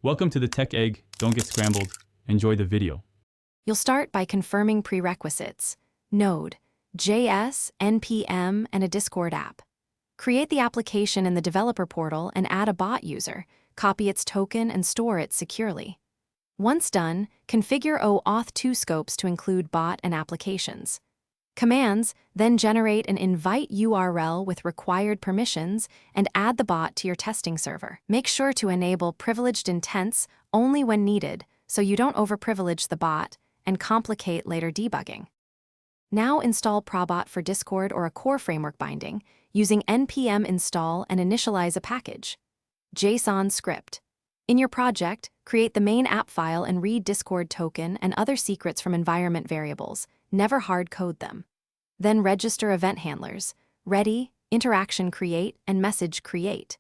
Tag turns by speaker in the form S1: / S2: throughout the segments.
S1: Welcome to the Tech Egg. Don't get scrambled. Enjoy the video.
S2: You'll start by confirming prerequisites: Node, JS, NPM, and a Discord app. Create the application in the developer portal and add a bot user, copy its token, and store it securely. Once done, configure OAuth 2 scopes to include bot and applications. Commands then generate an invite URL with required permissions and add the bot to your testing server. Make sure to enable privileged intents only when needed so you don't overprivilege the bot and complicate later debugging. Now install Probot for Discord or a core framework binding using npm install and initialize a package. JSON script. In your project, create the main app file and read Discord token and other secrets from environment variables. Never hard code them. Then register event handlers: ready, interaction create, and message create.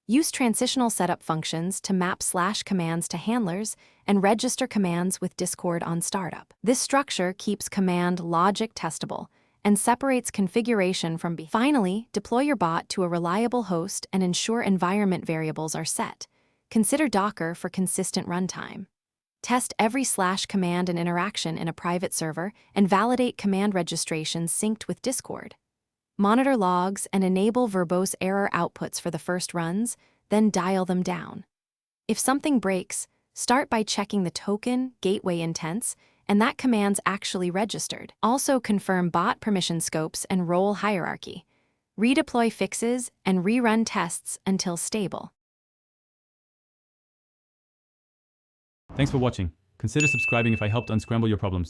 S2: Use transitional setup functions to map /commands to handlers and register commands with Discord on startup. This structure keeps command logic testable and separates configuration from Finally, deploy your bot to a reliable host and ensure environment variables are set. Consider Docker for consistent runtime. Test every /command and interaction in a private server and validate command registrations synced with Discord. Monitor logs and enable verbose error outputs for the first runs, then dial them down. If something breaks, start by checking the token, gateway intents, and that command's actually registered. Also confirm bot permission scopes and role hierarchy. Redeploy fixes and rerun tests until stable.
S1: Thanks for watching. Consider subscribing if I helped unscramble your problems.